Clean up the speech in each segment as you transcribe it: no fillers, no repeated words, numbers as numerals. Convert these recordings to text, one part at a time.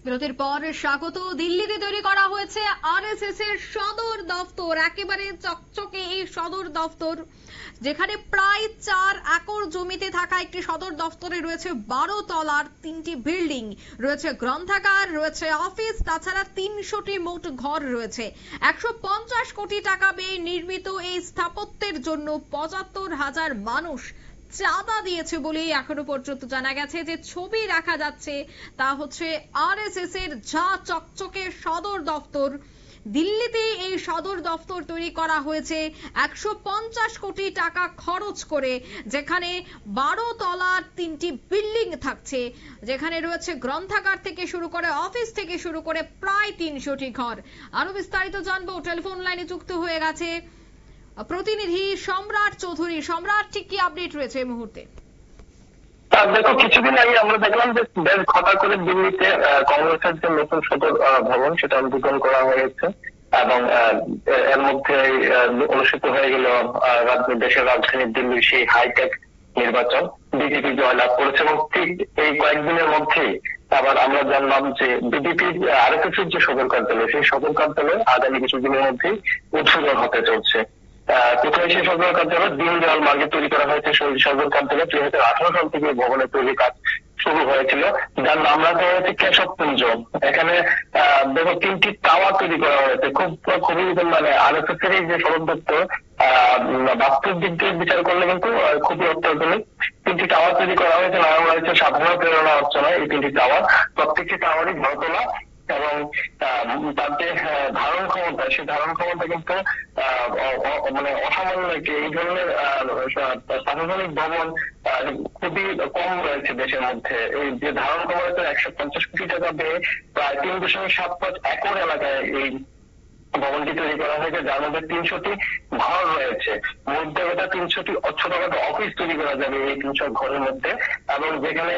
বিরতির পর স্বাগত। দিল্লিতে তৈরি করা হয়েছে আরএসএস এর সদর দফতর, একেবারে চকচকে এই সদর দফতর, যেখানে প্রায় 4 একর জমিতে থাকা একটি সদর দফতরে রয়েছে 12 তলার 3টি বিল্ডিং, রয়েছে গ্রন্থাগার, রয়েছে অফিস, তাছাড়া 300টি মোট ঘর রয়েছে। 150 কোটি টাকা ব্যয়ে নির্মিত এই স্থাপত্যের জন্য 75,000 মানুষ চাঁদা দিয়েছে বলেই এখনো পর্যন্ত জানা গেছে। যে ছবি দেখা যাচ্ছে তা হচ্ছে আরএসএস এর ঝা চকচকে সদর দফতর। দিল্লিতে এই সদর দফতর তৈরি করা হয়েছে 150 কোটি টাকা খরচ করে, যেখানে 12 তলার 3টি বিল্ডিং থাকছে, যেখানে রয়েছে গ্রন্থাগার থেকে শুরু করে অফিস থেকে শুরু করে প্রায় 300টি ঘর। আরো বিস্তারিত জানবো, টেলিফোন লাইনে যুক্ত হয়ে গেছে প্রতিনিধি সম্রাট চৌধুরী। সম্রাট, ঠিক কি আপডেট রয়েছে এই মুহূর্তে? দেখো, কিছুদিন আগে আমরা দেখলাম যে বেশ ঘটা করে দিল্লিতে কংগ্রেসের যে নতুন সদর ভবন সেটা উদ্বোধন করা হয়েছে এবং এর মধ্যে অনুষ্ঠিত হয়ে গেল দেশের রাজধানী দিল্লির সেই হাইটেক নির্বাচন। বিজেপি জয়লাভ করেছে এবং ঠিক এই কয়েকদিনের মধ্যেই আবার আমরা জানলাম যে বিজেপি আরএসএস এর যে সদর কার্যালয়, সেই সদর কার্যালয় আগামী কিছুদিনের মধ্যেই উদ্বোধন হতে চলছে। কোথায় সেই সদর কার্যালয়? দীনদয়াল মার্গে তৈরি করা হয়েছে সেই সদর কার্যালয়। 2018 সাল থেকে ভবনের তৈরি কাজ শুরু হয়েছিল, যার নাম রাখা হয়েছে কেশবপুঞ্জ। এখানে দেখো 3টি টাওয়ার তৈরি করা হয়েছে। খুবই মানে আরএসএস এর এই যে সদর দপ্তর বাস্তব দিক দিয়ে বিচার করলে কিন্তু খুবই অত্যাধুনিক। 3টি টাওয়ার তৈরি করা হয়েছে, নাম রয়েছে সাধারণ প্রেরণা অর্চনা। এই 3টি টাওয়ার, প্রত্যেকটি টাওয়ারই ধরতলা এবং তার যে ধারণ ক্ষমতা, সেই ধারণ ক্ষমতা কিন্তু মানে অসামান্য। এই ধরনের প্রশাসনিক ভবন খুবই কম রয়েছে দেশের মধ্যে। এই যে ধারণ ক্ষমতা 150 কোটি টাকা ব্যয়ে প্রায় 3.75 একর এলাকায় এই ভবনটি তৈরি করা হয়েছে, যার মধ্যে 300টি ঘর রয়েছে। মধ্যে 300টি ছোটখাটো অফিস তৈরি করা যাবে এই 300 ঘরের মধ্যে, এবং যেখানে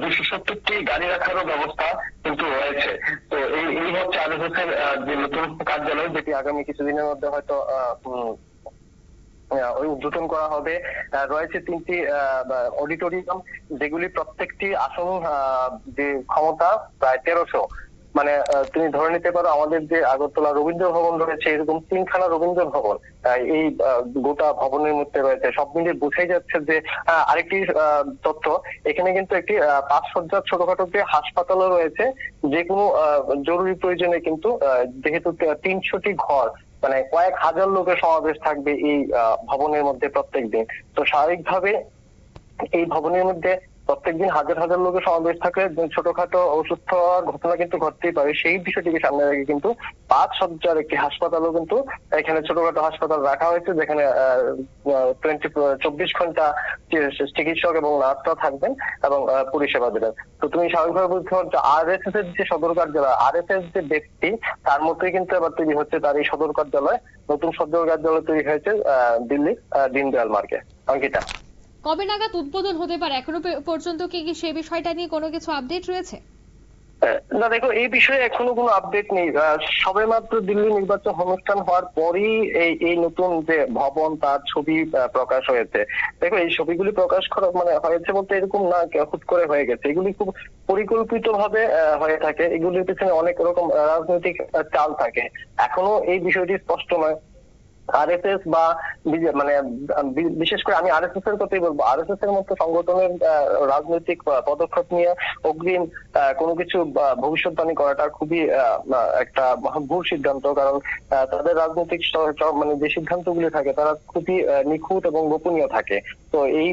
270টি গাড়ি রাখারও ব্যবস্থা কিন্তু রয়েছে। তো এই হচ্ছে আরএসএস এর যে নতুন কার্যালয়, যেটি আগামী কিছুদিনের মধ্যে হয়তো উদ্বোধন করা হবে। রয়েছে 3টি অডিটোরিয়াম, যেগুলি প্রত্যেকটি আসন যে ক্ষমতা প্রায় 1300। মানে তুমি ধরে নিতে পারো আমাদের যে আগরতলা রবীন্দ্র ভবন রয়েছে, এরকম 3খানা রবীন্দ্র ভবন এই গোটা ভবনের মধ্যে রয়েছে। সব মিলিয়ে বোঝাই যাচ্ছে যে আরেকটি তথ্য, এখানে কিন্তু একটি 5 সজ্জার ছোটখাটো যে হাসপাতালও রয়েছে, যে কোনো জরুরি প্রয়োজনে কিন্তু, যেহেতু 300টি ঘর, মানে কয়েক হাজার লোকের সমাবেশ থাকবে এই ভবনের মধ্যে প্রত্যেক দিন। তো স্বাভাবিকভাবে এই ভবনের মধ্যে প্রত্যেকদিন হাজার হাজার লোকের সমাবেশ থাকে, ছোটখাটো অসুস্থ হওয়ার ঘটনা কিন্তু ঘটতেই পারে। সেই বিষয়টিকে সামনে রেখে কিন্তু 5 সজ্জার একটি হাসপাতালও কিন্তু এখানে ছোটখাটো হাসপাতাল রাখা হয়েছে, যেখানে 24 ঘন্টা চিকিৎসক এবং নার্সরা থাকবেন এবং পরিষেবা দেবেন। তো তুমি স্বাভাবিকভাবে বলতে পারছো আরএসএস এর যে সদর কার্যালয়, আরএসএস যে ব্যক্তি, তার মতোই কিন্তু এবার তৈরি হচ্ছে তার এই সদর কার্যালয়। নতুন সদর কার্যালয় তৈরি হয়েছে দিল্লি দীনদয়াল মার্গে। অঙ্কিতা, কবে নাগাদ উদ্বোধন হতে পারে? এখনো পর্যন্ত কি সেই বিষয়টা নিয়ে কোনো কিছু আপডেট রয়েছে? না, দেখো, এই বিষয়ে এখনো কোনো আপডেট নেই। সবেমাত্র দিল্লি নির্বাচন অনুষ্ঠান হওয়ার পরই এই নতুন যে ভবন তার ছবি প্রকাশ হয়েছে। দেখো, এই ছবিগুলি প্রকাশ করা মানে হয়েছে বলতে এরকম না হুট করে হয়ে গেছে। এগুলি খুব পরিকল্পিত ভাবে হয়ে থাকে। এগুলির পিছনে অনেক রকম রাজনৈতিক চাল থাকে। এখনো এই বিষয়টি স্পষ্ট নয় আরএসএস বা মানে বিশেষ করে আমি আরএসএস এর কথাই বলবো। আরএসএস এর মতো সংগঠনের রাজনৈতিক পদক্ষেপ নিয়ে অগ্রিম কোনো কিছু ভবিষ্যৎবাণী করাটা খুবই একটা ভুল সিদ্ধান্ত। কারণ তাদের রাজনৈতিক মানে যে সিদ্ধান্তগুলি থাকে তারা খুবই নিখুঁত এবং গোপনীয় থাকে। তো এই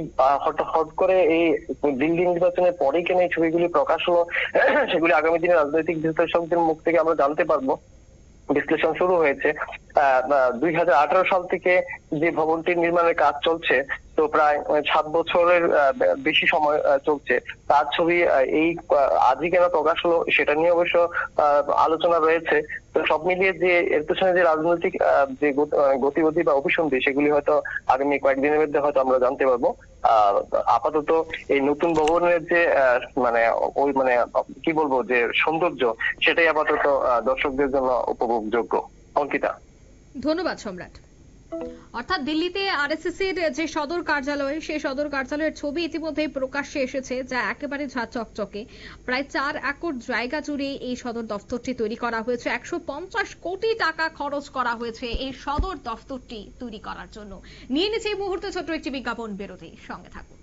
হট করে এই দিল্লি নির্বাচনের পরেই কেন এই ছবিগুলি প্রকাশ হলো, সেগুলি আগামী দিনে রাজনৈতিক বিশ্লেষকদের মুখ থেকে আমরা জানতে পারবো। বিশ্লেষণ শুরু হয়েছে 2018 সাল থেকে যে ভবনটির নির্মাণের কাজ চলছে, তো প্রায় 7 বছরের বেশি সময় চলছে। তার ছবি এই আজই কেন প্রকাশ হলো সেটা নিয়ে অবশ্য আলোচনা রয়েছে। তো সব মিলিয়ে যে এর পেছনে যে রাজনৈতিক যে গতিবিধি বা অভিসন্ধি, সেগুলি হয়তো আগামী কয়েকদিনের মধ্যে হয়তো আমরা জানতে পারবো। আপাতত এই নতুন ভবনের যে মানে মানে কি বলবো যে সৌন্দর্য, সেটাই আপাতত দর্শকদের জন্য উপভোগযোগ্য। অঙ্কিতা, ধন্যবাদ সম্রাট। অর্থাৎ দিল্লিতে আরএসএস এর যে সদর কার্যালয়, সেই সদর কার্যালয়ের ছবি ইতিমধ্যেই প্রকাশ্যে এসেছে, যা একেবারে ঝাঁচকচকে। প্রায় 4 একর জায়গা জুড়ে এই সদর দফতরটি তৈরি করা হয়েছে। 150 কোটি টাকা খরচ করা হয়েছে এই সদর দফতরটি তৈরি করার জন্য। নিয়ে নিচ্ছে এই মুহূর্তে ছোট্ট একটি বিজ্ঞাপন বিরতি, সঙ্গে থাকুন।